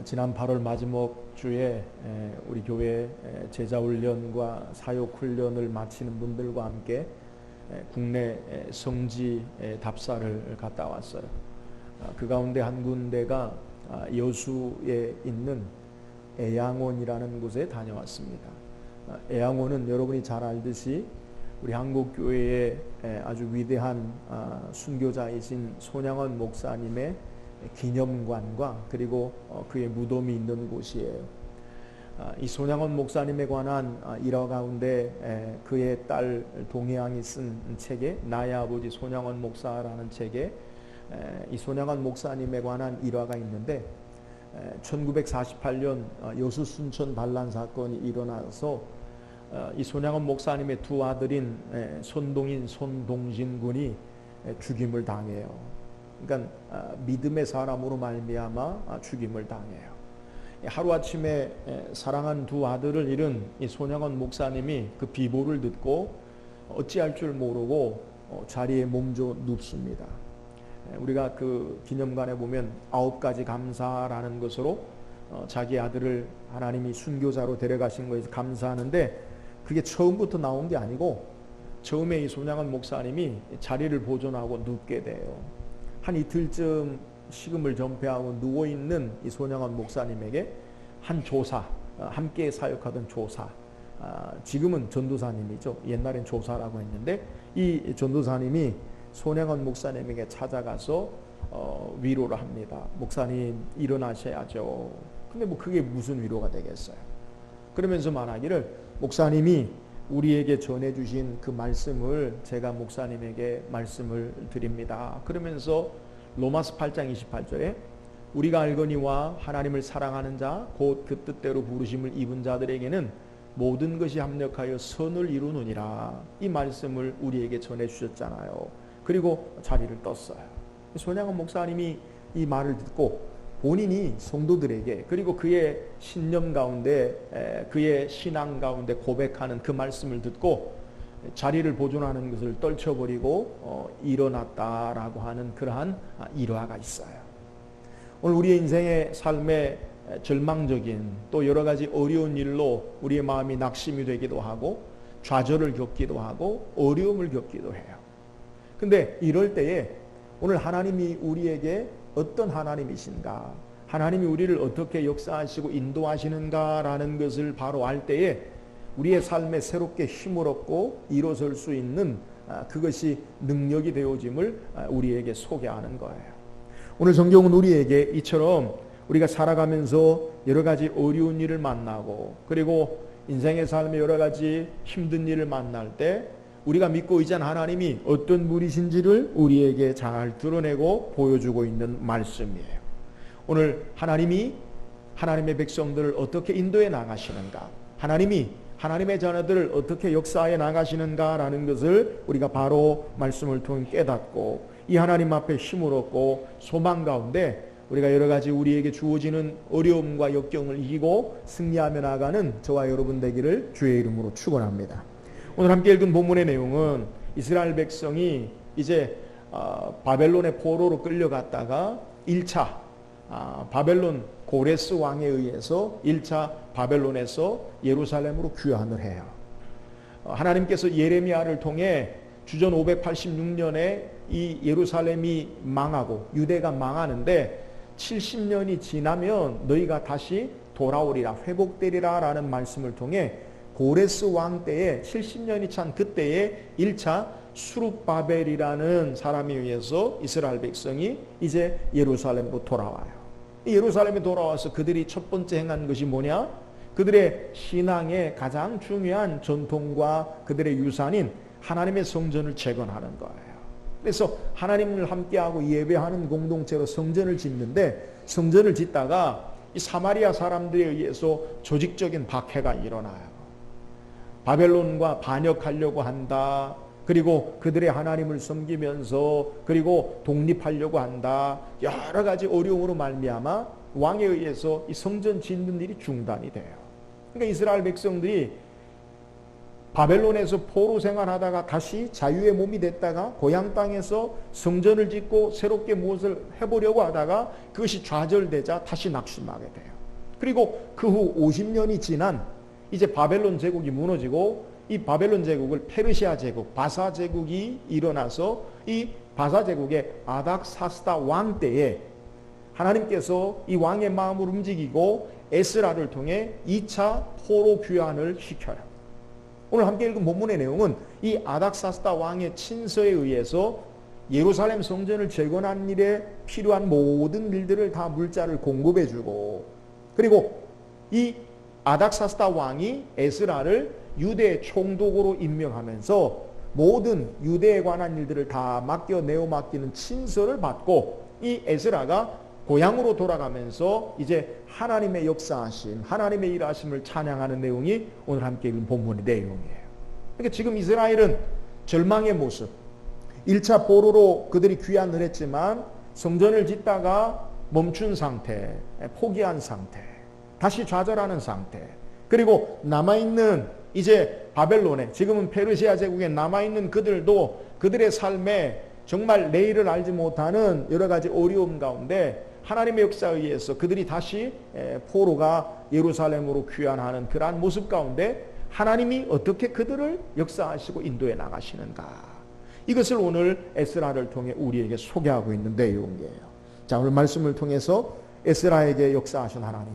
지난 8월 마지막 주에 우리 교회 제자훈련과 사역훈련을 마치는 분들과 함께 국내 성지 답사를 갔다 왔어요. 그 가운데 한 군데가 여수에 있는 애양원이라는 곳에 다녀왔습니다. 애양원은 여러분이 잘 알듯이 우리 한국교회의 아주 위대한 순교자이신 손양원 목사님의 기념관과 그리고 그의 무덤이 있는 곳이에요. 이 손양원 목사님에 관한 일화 가운데 그의 딸 동혜양이 쓴 책에 나의 아버지 손양원 목사라는 책에 이 손양원 목사님에 관한 일화가 있는데 1948년 여수 순천 반란 사건이 일어나서 이 손양원 목사님의 두 아들인 손동인, 손동진 군이 죽임을 당해요. 그러니까 믿음의 사람으로 말미암아 죽임을 당해요. 하루아침에 사랑한 두 아들을 잃은 이 손양원 목사님이 그 비보를 듣고 어찌할 줄 모르고 자리에 몸져 눕습니다. 우리가 그 기념관에 보면 9가지 감사라는 것으로 자기 아들을 하나님이 순교자로 데려가신 것에 감사하는데 그게 처음부터 나온 게 아니고 처음에 이 손양원 목사님이 자리를 보존하고 눕게 돼요. 한 이틀쯤 식음을 전폐하고 누워있는 이 손양원 목사님에게 한 조사, 함께 사역하던 조사, 지금은 전도사님이죠. 옛날엔 조사라고 했는데 이 전도사님이 손양원 목사님에게 찾아가서 위로를 합니다. 목사님 일어나셔야죠. 근데 뭐 그게 무슨 위로가 되겠어요. 그러면서 말하기를 목사님이 우리에게 전해주신 그 말씀을 제가 목사님에게 말씀을 드립니다. 그러면서 로마서 8장 28절에 우리가 알거니와 하나님을 사랑하는 자 곧 그 뜻대로 부르심을 입은 자들에게는 모든 것이 합력하여 선을 이루느니라. 이 말씀을 우리에게 전해주셨잖아요. 그리고 자리를 떴어요. 손양원 목사님이 이 말을 듣고 본인이 성도들에게 그리고 그의 신념 가운데 그의 신앙 가운데 고백하는 그 말씀을 듣고 자리를 보존하는 것을 떨쳐버리고 일어났다라고 하는 그러한 일화가 있어요. 오늘 우리의 인생의 삶에 절망적인 또 여러 가지 어려운 일로 우리의 마음이 낙심이 되기도 하고 좌절을 겪기도 하고 어려움을 겪기도 해요. 근데 이럴 때에 오늘 하나님이 우리에게 어떤 하나님이신가, 하나님이 우리를 어떻게 역사하시고 인도하시는가라는 것을 바로 알 때에 우리의 삶에 새롭게 힘을 얻고 일어설 수 있는 그것이 능력이 되어짐을 우리에게 소개하는 거예요. 오늘 성경은 우리에게 이처럼 우리가 살아가면서 여러 가지 어려운 일을 만나고 그리고 인생의 삶에 여러 가지 힘든 일을 만날 때 우리가 믿고 의지한 하나님이 어떤 분이신지를 우리에게 잘 드러내고 보여주고 있는 말씀이에요. 오늘 하나님이 하나님의 백성들을 어떻게 인도해 나가시는가, 하나님이 하나님의 자녀들을 어떻게 역사해 나가시는가라는 것을 우리가 바로 말씀을 통해 깨닫고 이 하나님 앞에 힘을 얻고 소망 가운데 우리가 여러 가지 우리에게 주어지는 어려움과 역경을 이기고 승리하며 나가는 저와 여러분 되기를 주의 이름으로 축원합니다. 오늘 함께 읽은 본문의 내용은 이스라엘 백성이 이제 바벨론의 포로로 끌려갔다가 1차 바벨론 고레스 왕에 의해서 1차 바벨론에서 예루살렘으로 귀환을 해요. 하나님께서 예레미야를 통해 주전 586년에 이 예루살렘이 망하고 유대가 망하는데 70년이 지나면 너희가 다시 돌아오리라, 회복되리라 라는 말씀을 통해 고레스 왕 때에 70년이 찬 그때에 1차 수룹바벨이라는 사람에 의해서 이스라엘 백성이 이제 예루살렘으로 돌아와요. 예루살렘에 돌아와서 그들이 첫 번째 행한 것이 뭐냐? 그들의 신앙의 가장 중요한 전통과 그들의 유산인 하나님의 성전을 재건하는 거예요. 그래서 하나님을 함께하고 예배하는 공동체로 성전을 짓는데 성전을 짓다가 이 사마리아 사람들에 의해서 조직적인 박해가 일어나요. 바벨론과 반역하려고 한다. 그리고 그들의 하나님을 섬기면서 그리고 독립하려고 한다. 여러 가지 어려움으로 말미암아 왕에 의해서 이 성전 짓는 일이 중단이 돼요. 그러니까 이스라엘 백성들이 바벨론에서 포로 생활하다가 다시 자유의 몸이 됐다가 고향 땅에서 성전을 짓고 새롭게 무엇을 해보려고 하다가 그것이 좌절되자 다시 낙심하게 돼요. 그리고 그 후 50년이 지난 이제 바벨론 제국이 무너지고 이 바벨론 제국을 페르시아 제국, 바사 제국이 일어나서 이 바사 제국의 아닥사스다 왕 때에 하나님께서 이 왕의 마음을 움직이고 에스라를 통해 2차 포로 귀환을 시켜요. 오늘 함께 읽은 본문의 내용은 이 아닥사스다 왕의 친서에 의해서 예루살렘 성전을 재건하는 일에 필요한 모든 일들을 다 물자를 공급해주고, 그리고 이 아닥사스다 왕이 에스라를 유대 총독으로 임명하면서 모든 유대에 관한 일들을 다 내어 맡기는 친서를 받고, 이 에스라가 고향으로 돌아가면서 이제 하나님의 역사하심, 하나님의 일하심을 찬양하는 내용이 오늘 함께 읽은 본문의 내용이에요. 그러니까 지금 이스라엘은 절망의 모습, 1차 포로로 그들이 귀환을 했지만 성전을 짓다가 멈춘 상태, 포기한 상태, 다시 좌절하는 상태, 그리고 남아있는 이제 바벨론에, 지금은 페르시아 제국에 남아있는 그들도 그들의 삶에 정말 내일을 알지 못하는 여러 가지 어려움 가운데 하나님의 역사에 의해서 그들이 다시 포로가 예루살렘으로 귀환하는 그러한 모습 가운데 하나님이 어떻게 그들을 역사하시고 인도해 나가시는가, 이것을 오늘 에스라를 통해 우리에게 소개하고 있는 내용이에요. 자, 오늘 말씀을 통해서 에스라에게 역사하신 하나님,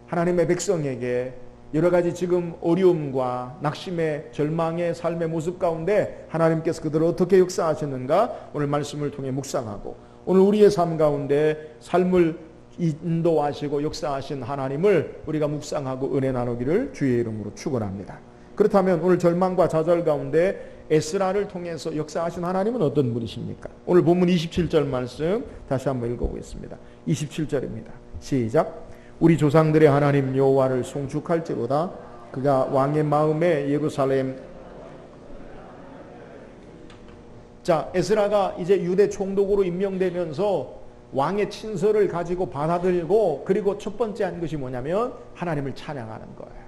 하나님의 백성에게 여러 가지 지금 어려움과 낙심의 절망의 삶의 모습 가운데 하나님께서 그들을 어떻게 역사하셨는가 오늘 말씀을 통해 묵상하고, 오늘 우리의 삶 가운데 삶을 인도하시고 역사하신 하나님을 우리가 묵상하고 은혜 나누기를 주의 이름으로 축원합니다. 그렇다면 오늘 절망과 좌절 가운데 에스라를 통해서 역사하신 하나님은 어떤 분이십니까? 오늘 본문 27절 말씀 다시 한번 읽어보겠습니다. 27절입니다. 시작. 우리 조상들의 하나님 여호와를 송축할지로다. 그가 왕의 마음에 예루살렘. 자, 에스라가 이제 유대 총독으로 임명되면서 왕의 친서를 가지고 받아들고, 그리고 첫 번째 한 것이 뭐냐면 하나님을 찬양하는 거예요.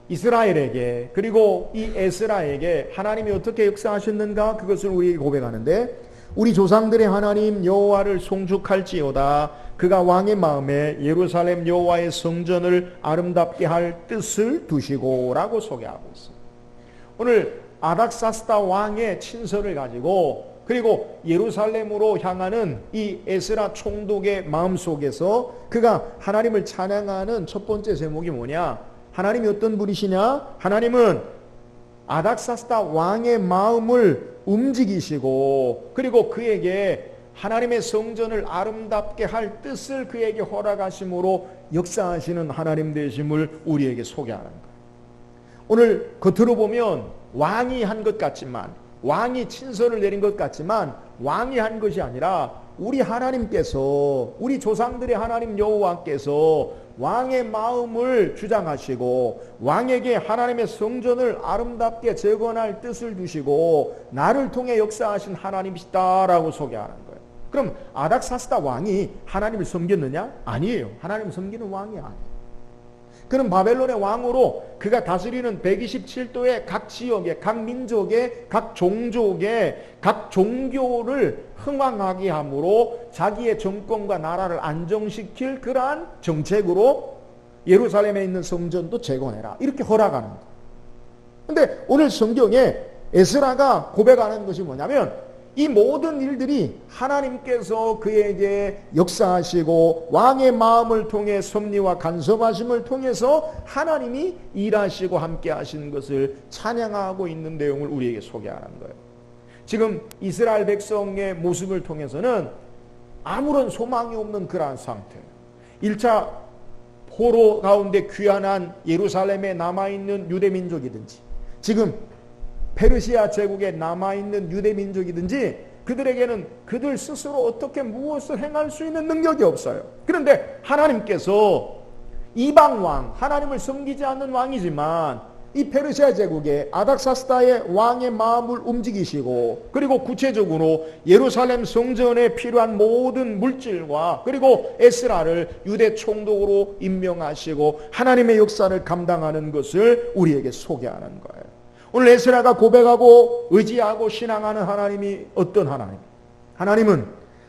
이스라엘에게, 그리고 이 에스라에게 하나님이 어떻게 역사하셨는가, 그것을 우리에게 고백하는데, 우리 조상들의 하나님 여호와를 송축할지어다. 그가 왕의 마음에 예루살렘 여호와의 성전을 아름답게 할 뜻을 두시고 라고 소개하고 있습니다. 오늘 아닥사스다 왕의 친서를 가지고, 그리고 예루살렘으로 향하는 이 에스라 총독의 마음속에서 그가 하나님을 찬양하는 첫 번째 제목이 뭐냐? 하나님이 어떤 분이시냐? 하나님은 아닥사스다 왕의 마음을 움직이시고, 그리고 그에게 하나님의 성전을 아름답게 할 뜻을 그에게 허락하심으로 역사하시는 하나님 되심을 우리에게 소개하는 거예요. 오늘 겉으로 보면 왕이 한 것 같지만, 왕이 친서를 내린 것 같지만 왕이 한 것이 아니라 우리 하나님께서, 우리 조상들의 하나님 여호와께서 왕의 마음을 주장하시고 왕에게 하나님의 성전을 아름답게 재건할 뜻을 두시고 나를 통해 역사하신 하나님이시다라고 소개하는 거예요. 그럼 아닥사스다 왕이 하나님을 섬겼느냐? 아니에요. 하나님을 섬기는 왕이 아니에요. 그는 바벨론의 왕으로 그가 다스리는 127도의 각 지역의, 각 민족의, 각 종족의, 각 종교를 흥왕하게 함으로 자기의 정권과 나라를 안정시킬 그러한 정책으로 예루살렘에 있는 성전도 재건해라, 이렇게 허락하는 거예요. 그런데 오늘 성경에 에스라가 고백하는 것이 뭐냐면 이 모든 일들이 하나님께서 그에게 역사하시고 왕의 마음을 통해 섭리와 간섭하심을 통해서 하나님이 일하시고 함께 하신 것을 찬양하고 있는 내용을 우리에게 소개하는 거예요. 지금 이스라엘 백성의 모습을 통해서는 아무런 소망이 없는 그러한 상태, 1차 포로 가운데 귀환한 예루살렘에 남아있는 유대민족이든지 지금 페르시아 제국에 남아있는 유대민족이든지 그들에게는 그들 스스로 어떻게 무엇을 행할 수 있는 능력이 없어요. 그런데 하나님께서 이방왕, 하나님을 섬기지 않는 왕이지만 이 페르시아 제국의 아닥사스다의 왕의 마음을 움직이시고, 그리고 구체적으로 예루살렘 성전에 필요한 모든 물질과 그리고 에스라를 유대 총독으로 임명하시고 하나님의 역사를 감당하는 것을 우리에게 소개하는 거예요. 오늘 에스라가 고백하고 의지하고 신앙하는 하나님이 어떤 하나님? 하나님은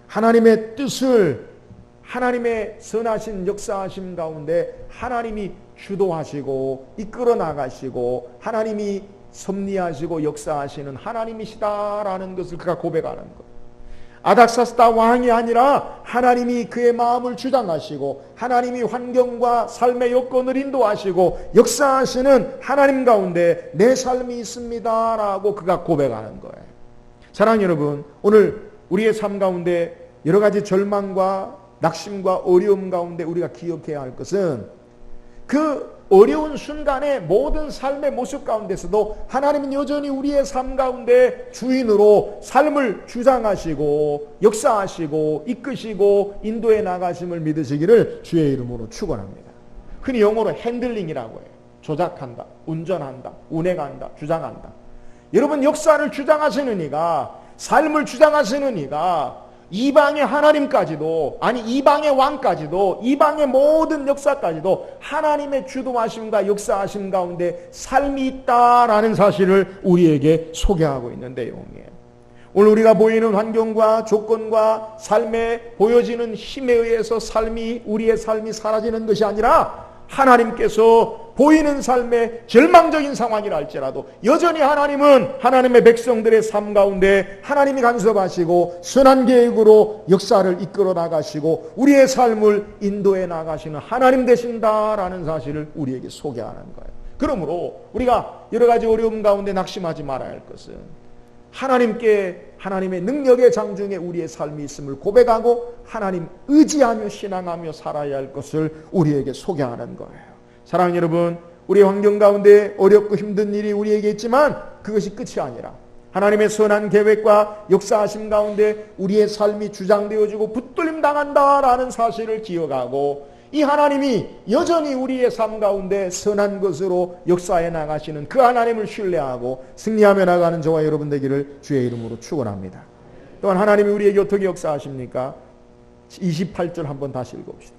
하나님의 뜻을 하나님의 선하신 역사하심 가운데 하나님이 주도하시고 이끌어 나가시고 하나님이 섭리하시고 역사하시는 하나님이시다라는 것을 그가 고백하는 것. 아닥사스다 왕이 아니라 하나님이 그의 마음을 주장하시고 하나님이 환경과 삶의 여건을 인도하시고 역사하시는 하나님 가운데 내 삶이 있습니다라고 그가 고백하는 거예요. 사랑하는 여러분, 오늘 우리의 삶 가운데 여러 가지 절망과 낙심과 어려움 가운데 우리가 기억해야 할 것은 그 어려운 순간의 모든 삶의 모습 가운데서도 하나님은 여전히 우리의 삶 가운데 주인으로 삶을 주장하시고 역사하시고 이끄시고 인도해 나가심을 믿으시기를 주의 이름으로 축원합니다. 흔히 영어로 핸들링이라고 해요. 조작한다, 운전한다, 운행한다, 주장한다. 여러분, 역사를 주장하시는 이가, 삶을 주장하시는 이가 이방의 하나님까지도, 아니 이방의 왕까지도, 이방의 모든 역사까지도 하나님의 주도하심과 역사하심 가운데 삶이 있다라는 사실을 우리에게 소개하고 있는 내용이에요. 오늘 우리가 보이는 환경과 조건과 삶에 보여지는 힘에 의해서 우리의 삶이 사라지는 것이 아니라 하나님께서 보이는 삶의 절망적인 상황이라 할지라도 여전히 하나님은 하나님의 백성들의 삶 가운데 하나님이 간섭하시고 선한 계획으로 역사를 이끌어 나가시고 우리의 삶을 인도해 나가시는 하나님 되신다라는 사실을 우리에게 소개하는 거예요. 그러므로 우리가 여러 가지 어려움 가운데 낙심하지 말아야 할 것은 하나님의 능력의 장중에 우리의 삶이 있음을 고백하고 하나님 의지하며 신앙하며 살아야 할 것을 우리에게 소개하는 거예요. 사랑하는 여러분, 우리의 환경 가운데 어렵고 힘든 일이 우리에게 있지만 그것이 끝이 아니라 하나님의 선한 계획과 역사하심 가운데 우리의 삶이 주장되어지고 붙들림 당한다라는 사실을 기억하고 이 하나님이 여전히 우리의 삶 가운데 선한 것으로 역사해 나가시는 그 하나님을 신뢰하고 승리하며 나가는 저와 여러분 되기를 주의 이름으로 축원합니다. 또한 하나님이 우리에게 어떻게 역사하십니까? 28절 한번 다시 읽어봅시다.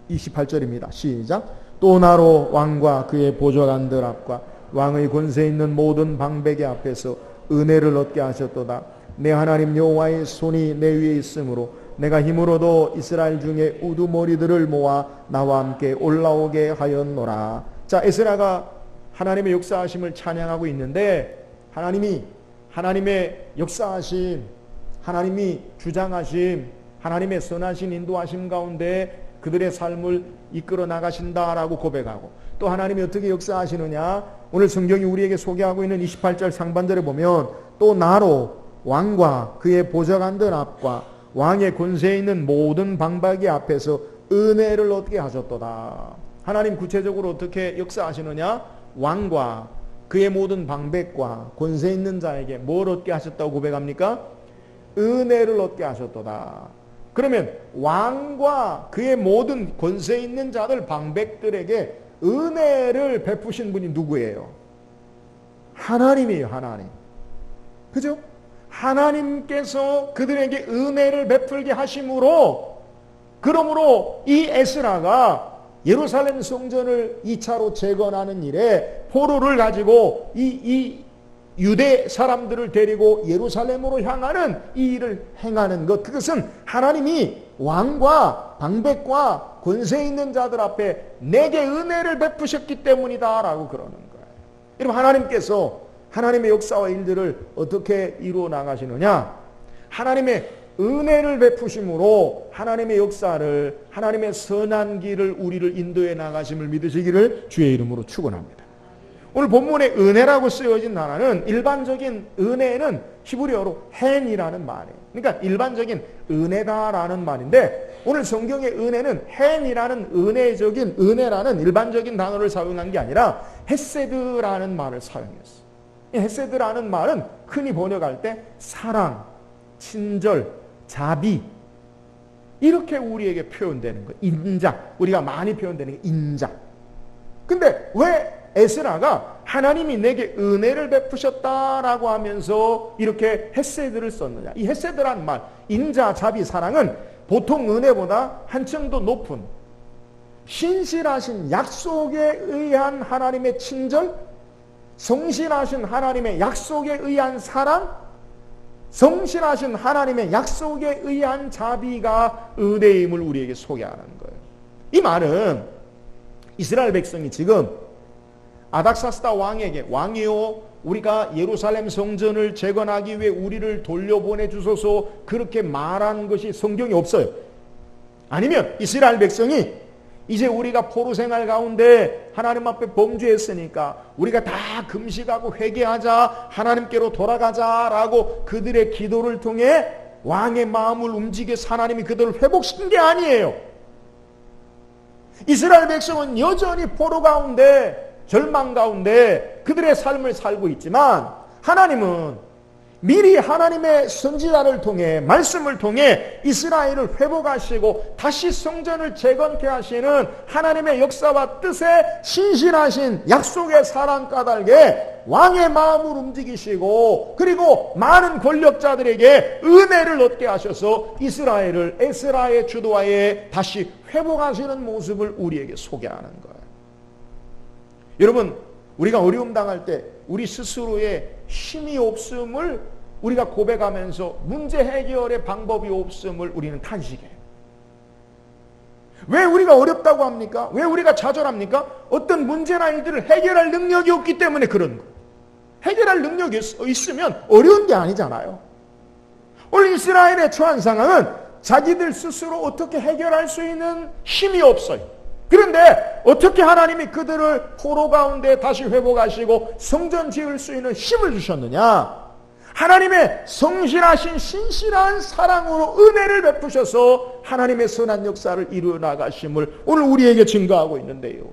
28절입니다. 시작. 또 나로 왕과 그의 보좌관들 앞과 왕의 권세 있는 모든 방백의 앞에서 은혜를 얻게 하셨도다. 내 하나님 여호와의 손이 내 위에 있으므로 내가 힘으로도 이스라엘 중에 우두머리들을 모아 나와 함께 올라오게 하였노라. 자, 에스라가 하나님의 역사하심을 찬양하고 있는데 하나님의 역사하심, 하나님이 주장하심, 하나님의 선하신 인도하심 가운데 그들의 삶을 이끌어 나가신다라고 고백하고 또 하나님이 어떻게 역사하시느냐, 오늘 성경이 우리에게 소개하고 있는 28절 상반절에 보면 또 나로 왕과 그의 보좌관들 앞과 왕의 권세에 있는 모든 방박이 앞에서 은혜를 얻게 하셨도다. 하나님 구체적으로 어떻게 역사하시느냐? 왕과 그의 모든 방백과 권세 있는 자에게 뭘 얻게 하셨다고 고백합니까? 은혜를 얻게 하셨도다. 그러면 왕과 그의 모든 권세 있는 자들 방백들에게 은혜를 베푸신 분이 누구예요? 하나님이에요. 하나님. 그죠? 하나님께서 그들에게 은혜를 베풀게 하심으로, 그러므로 이 에스라가 예루살렘 성전을 2차로 재건하는 일에 포로를 가지고 이 유대 사람들을 데리고 예루살렘으로 향하는 이 일을 행하는 것, 그것은 하나님이 왕과 방백과 권세 있는 자들 앞에 내게 은혜를 베푸셨기 때문이다 라고 그러는 거예요. 여러분, 하나님께서 하나님의 역사와 일들을 어떻게 이루어 나가시느냐? 하나님의 은혜를 베푸심으로 하나님의 역사를, 하나님의 선한 길을 우리를 인도해 나가심을 믿으시기를 주의 이름으로 축원합니다. 오늘 본문에 은혜라고 쓰여진 단어는 일반적인 은혜는 히브리어로 헨이라는 말이에요. 그러니까 일반적인 은혜다라는 말인데 오늘 성경의 은혜는 헨이라는 은혜적인 은혜라는 일반적인 단어를 사용한 게 아니라 헤세드라는 말을 사용했어요. 이 헤세드라는 말은 흔히 번역할 때 사랑, 친절, 자비 이렇게 우리에게 표현되는 거예요. 인자, 우리가 많이 표현되는 게 인자. 근데 왜 에스라가 하나님이 내게 은혜를 베푸셨다라고 하면서 이렇게 헤세드를 썼느냐? 이 헤세드라는 말, 인자, 자비, 사랑은 보통 은혜보다 한층 더 높은 신실하신 약속에 의한 하나님의 친절, 성실하신 하나님의 약속에 의한 사랑, 성실하신 하나님의 약속에 의한 자비가 은혜임을 우리에게 소개하는 거예요. 이 말은 이스라엘 백성이 지금 아닥사스다 왕에게 왕이요 우리가 예루살렘 성전을 재건하기 위해 우리를 돌려보내 주소서 그렇게 말한 것이 성경에 없어요. 아니면 이스라엘 백성이 이제 우리가 포로 생활 가운데 하나님 앞에 범죄했으니까 우리가 다 금식하고 회개하자, 하나님께로 돌아가자라고 그들의 기도를 통해 왕의 마음을 움직여서 하나님이 그들을 회복시킨 게 아니에요. 이스라엘 백성은 여전히 포로 가운데, 절망 가운데 그들의 삶을 살고 있지만 하나님은 미리 하나님의 선지자를 통해, 말씀을 통해 이스라엘을 회복하시고 다시 성전을 재건케 하시는 하나님의 역사와 뜻에 신실하신 약속의 사랑 까닭에 왕의 마음을 움직이시고 그리고 많은 권력자들에게 은혜를 얻게 하셔서 이스라엘을 에스라의 주도하에 다시 회복하시는 모습을 우리에게 소개하는 거예요. 여러분, 우리가 어려움 당할 때 우리 스스로의 힘이 없음을 우리가 고백하면서 문제 해결의 방법이 없음을 우리는 탄식해요. 왜 우리가 어렵다고 합니까? 왜 우리가 좌절합니까? 어떤 문제나 일들을 해결할 능력이 없기 때문에 그런 거예요. 해결할 능력이 있으면 어려운 게 아니잖아요. 오늘 이스라엘의 처한 상황은 자기들 스스로 어떻게 해결할 수 있는 힘이 없어요. 그런데 어떻게 하나님이 그들을 포로 가운데 다시 회복하시고 성전 지을 수 있는 힘을 주셨느냐? 하나님의 성실하신 신실한 사랑으로 은혜를 베푸셔서 하나님의 선한 역사를 이루어 나가심을 오늘 우리에게 증거하고 있는데요.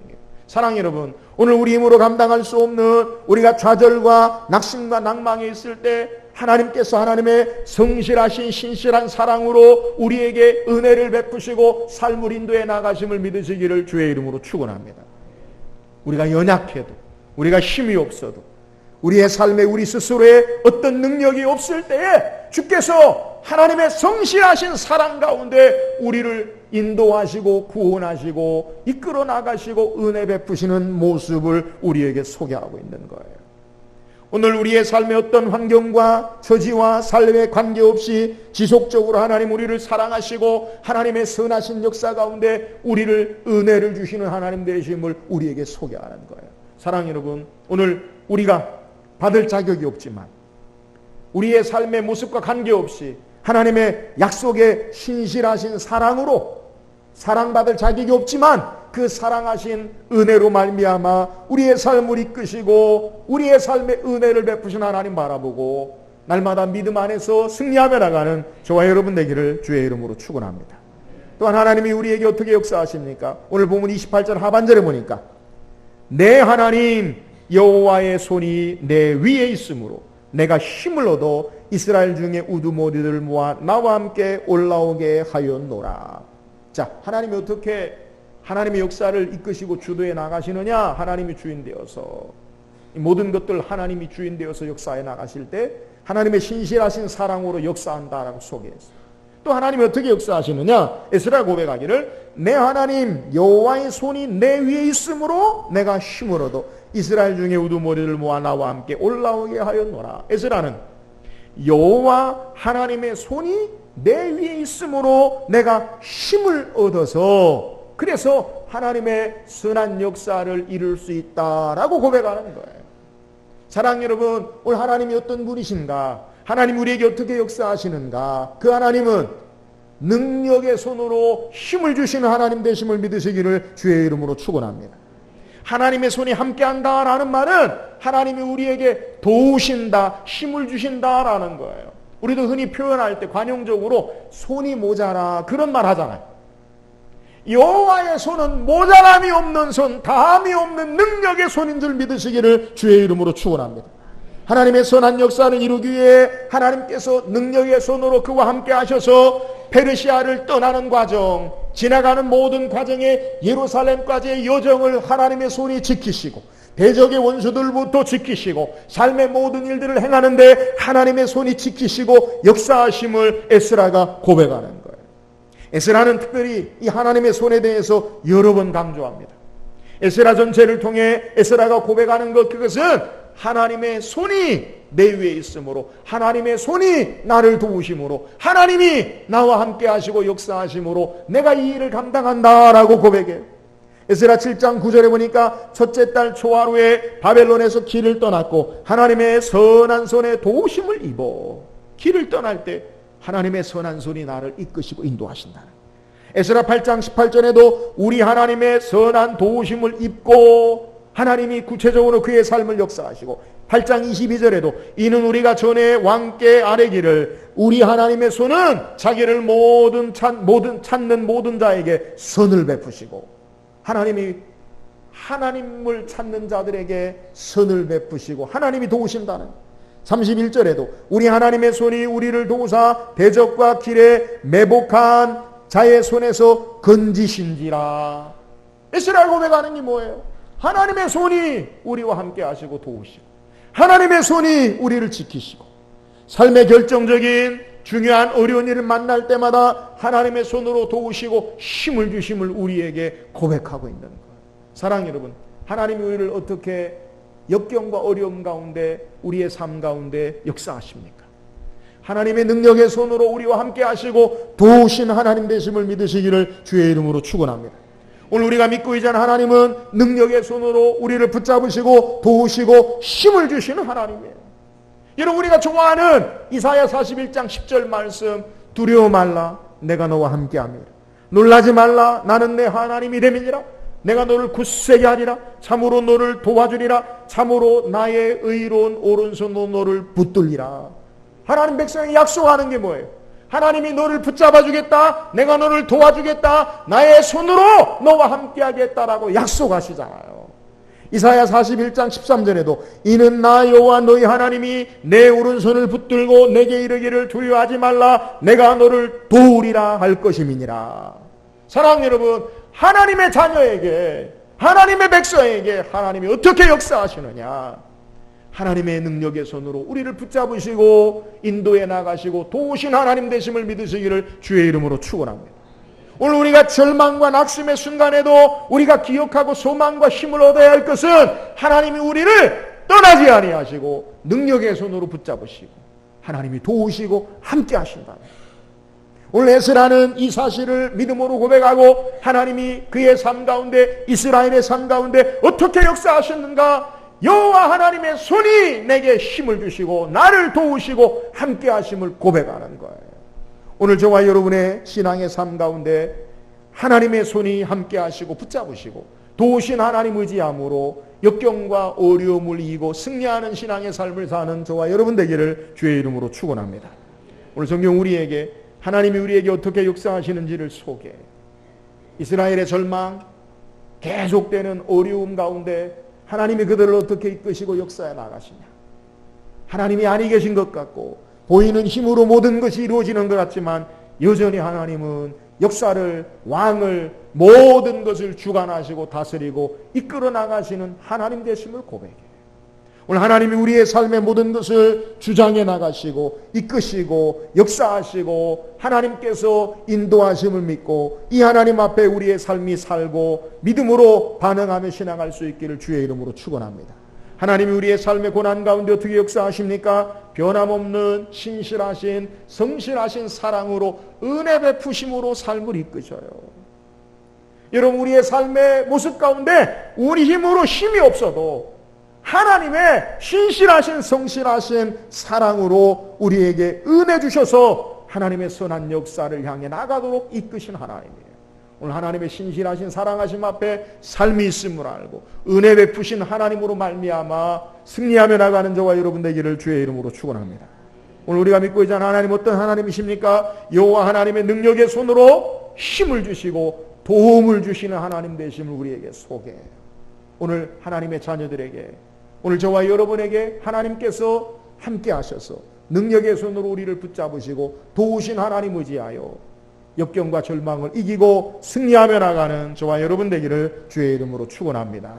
사랑하는 여러분, 오늘 우리 힘으로 감당할 수 없는 우리가 좌절과 낙심과 낭망에 있을 때 하나님께서 하나님의 성실하신 신실한 사랑으로 우리에게 은혜를 베푸시고 삶을 인도해 나가심을 믿으시기를 주의 이름으로 축원합니다. 우리가 연약해도, 우리가 힘이 없어도, 우리의 삶에 우리 스스로의 어떤 능력이 없을 때에 주께서 하나님의 성실하신 사랑 가운데 우리를 인도하시고 구원하시고 이끌어 나가시고 은혜 베푸시는 모습을 우리에게 소개하고 있는 거예요. 오늘 우리의 삶의 어떤 환경과 처지와 삶에 관계없이 지속적으로 하나님 우리를 사랑하시고 하나님의 선하신 역사 가운데 우리를 은혜를 주시는 하나님 되심을 우리에게 소개하는 거예요. 사랑하는 여러분, 오늘 우리가 받을 자격이 없지만 우리의 삶의 모습과 관계없이 하나님의 약속의 신실하신 사랑으로 사랑받을 자격이 없지만 그 사랑하신 은혜로 말미암아 우리의 삶을 이끄시고 우리의 삶의 은혜를 베푸신 하나님 바라보고 날마다 믿음 안에서 승리하며 나가는 저와 여러분 되기를 주의 이름으로 축원합니다. 또한 하나님이 우리에게 어떻게 역사하십니까? 오늘 본문 28절 하반절에 보니까 내 하나님 여호와의 손이 내 위에 있으므로 내가 힘을 얻어 이스라엘 중에 우두머리들을 모아 나와 함께 올라오게 하였노라. 자, 하나님이 어떻게 하나님의 역사를 이끄시고 주도해 나가시느냐? 하나님이 주인 되어서 이 모든 것들 하나님이 주인 되어서 역사해 나가실 때 하나님의 신실하신 사랑으로 역사한다라고 소개했어요. 또 하나님이 어떻게 역사하시느냐? 에스라 고백하기를 내 하나님 여호와의 손이 내 위에 있으므로 내가 힘을 얻어 이스라엘 중에 우두머리를 모아 나와 함께 올라오게 하였노라. 에스라는 여호와 하나님의 손이 내 위에 있으므로 내가 힘을 얻어서 그래서 하나님의 선한 역사를 이룰 수 있다라고 고백하는 거예요. 사랑하는 여러분, 오늘 하나님이 어떤 분이신가? 하나님 우리에게 어떻게 역사하시는가? 그 하나님은 능력의 손으로 힘을 주시는 하나님 되심을 믿으시기를 주의 이름으로 축원합니다. 하나님의 손이 함께한다라는 말은 하나님이 우리에게 도우신다, 힘을 주신다라는 거예요. 우리도 흔히 표현할 때 관용적으로 손이 모자라 그런 말 하잖아요. 여호와의 손은 모자람이 없는 손, 다함이 없는 능력의 손인 줄 믿으시기를 주의 이름으로 축원합니다. 하나님의 선한 역사를 이루기 위해 하나님께서 능력의 손으로 그와 함께 하셔서 페르시아를 떠나는 과정, 지나가는 모든 과정에 예루살렘까지의 여정을 하나님의 손이 지키시고 대적의 원수들부터 지키시고 삶의 모든 일들을 행하는데 하나님의 손이 지키시고 역사하심을 에스라가 고백하는 거예요. 에스라는 특별히 이 하나님의 손에 대해서 여러 번 강조합니다. 에스라 전체를 통해 에스라가 고백하는 것, 그것은 하나님의 손이 내 위에 있으므로 하나님의 손이 나를 도우심으로 하나님이 나와 함께 하시고 역사하심으로 내가 이 일을 감당한다라고 고백해요. 에스라 7장 9절에 보니까 첫째 달 초하루에 바벨론에서 길을 떠났고 하나님의 선한 손에 도우심을 입어. 길을 떠날 때 하나님의 선한 손이 나를 이끄시고 인도하신다는. 에스라 8장 18절에도 우리 하나님의 선한 도우심을 입고 하나님이 구체적으로 그의 삶을 역사하시고 8장 22절에도 이는 우리가 전에 왕께 아뢰기를 우리 하나님의 손은 자기를 찾는 모든 자에게 선을 베푸시고 하나님이 하나님을 찾는 자들에게 선을 베푸시고 하나님이 도우신다는. 31절에도 우리 하나님의 손이 우리를 도우사 대적과 길에 매복한 자의 손에서 건지신지라. 에스라가 고백하는 게 뭐예요? 하나님의 손이 우리와 함께 하시고 도우시고 하나님의 손이 우리를 지키시고 삶의 결정적인 중요한 어려운 일을 만날 때마다 하나님의 손으로 도우시고 힘을 주심을 우리에게 고백하고 있는 거예요. 사랑하는 여러분, 하나님이 우리를 어떻게 역경과 어려움 가운데 우리의 삶 가운데 역사하십니까? 하나님의 능력의 손으로 우리와 함께 하시고 도우신 하나님 되심을 믿으시기를 주의 이름으로 축원합니다. 오늘 우리가 믿고 있는 하나님은 능력의 손으로 우리를 붙잡으시고 도우시고 힘을 주시는 하나님이에요. 여러분, 우리가 좋아하는 이사야 41장 10절 말씀, 두려워 말라 내가 너와 함께함이라. 놀라지 말라 나는 내 하나님이 됨이니라. 내가 너를 굳세게 하리라. 참으로 너를 도와주리라. 참으로 나의 의로운 오른손으로 너를 붙들리라. 하나님 백성이 약속하는 게 뭐예요? 하나님이 너를 붙잡아 주겠다. 내가 너를 도와주겠다. 나의 손으로 너와 함께 하겠다라고 약속하시잖아요. 이사야 41장 13절에도 이는 나 여호와 너희 하나님이 내 오른손을 붙들고 내게 이르기를 두려워하지 말라. 내가 너를 도우리라 할 것임이니라. 사랑하는 여러분, 하나님의 자녀에게, 하나님의 백성에게 하나님이 어떻게 역사하시느냐? 하나님의 능력의 손으로 우리를 붙잡으시고 인도해 나가시고 도우신 하나님 되심을 믿으시기를 주의 이름으로 축원합니다. 오늘 우리가 절망과 낙심의 순간에도 우리가 기억하고 소망과 힘을 얻어야 할 것은 하나님이 우리를 떠나지 아니하시고 능력의 손으로 붙잡으시고 하나님이 도우시고 함께 하신다. 오늘 에스라는 이 사실을 믿음으로 고백하고 하나님이 그의 삶 가운데 이스라엘의 삶 가운데 어떻게 역사하셨는가, 여호와 하나님의 손이 내게 힘을 주시고 나를 도우시고 함께 하심을 고백하는 거예요. 오늘 저와 여러분의 신앙의 삶 가운데 하나님의 손이 함께 하시고 붙잡으시고 도우신 하나님 의지함으로 역경과 어려움을 이기고 승리하는 신앙의 삶을 사는 저와 여러분 되기를 주의 이름으로 축원합니다. 오늘 성경 우리에게 하나님이 우리에게 어떻게 역사하시는지를 소개해. 이스라엘의 절망, 계속되는 어려움 가운데 하나님이 그들을 어떻게 이끄시고 역사해 나가시냐. 하나님이 아니 계신 것 같고 보이는 힘으로 모든 것이 이루어지는 것 같지만 여전히 하나님은 역사를, 왕을, 모든 것을 주관하시고 다스리고 이끌어 나가시는 하나님 되심을 고백해요. 오늘 하나님이 우리의 삶의 모든 것을 주장해 나가시고 이끄시고 역사하시고 하나님께서 인도하심을 믿고 이 하나님 앞에 우리의 삶이 살고 믿음으로 반응하며 신앙할 수 있기를 주의 이름으로 축원합니다. 하나님이 우리의 삶의 고난 가운데 어떻게 역사하십니까? 변함없는 신실하신 성실하신 사랑으로 은혜 베푸심으로 삶을 이끄셔요. 여러분, 우리의 삶의 모습 가운데 우리 힘으로 힘이 없어도 하나님의 신실하신 성실하신 사랑으로 우리에게 은혜 주셔서 하나님의 선한 역사를 향해 나가도록 이끄신 하나님이에요. 오늘 하나님의 신실하신 사랑하심 앞에 삶이 있음을 알고 은혜 베푸신 하나님으로 말미암아 승리하며 나가는 저와 여러분 되기를 주의 이름으로 축원합니다. 오늘 우리가 믿고 있는 하나님 어떤 하나님이십니까? 여호와 하나님의 능력의 손으로 힘을 주시고 도움을 주시는 하나님 되심을 우리에게 소개해요. 오늘 하나님의 자녀들에게, 오늘 저와 여러분에게 하나님께서 함께 하셔서 능력의 손으로 우리를 붙잡으시고 도우신 하나님 의지하여 역경과 절망을 이기고 승리하며 나가는 저와 여러분 되기를 주의 이름으로 축원합니다.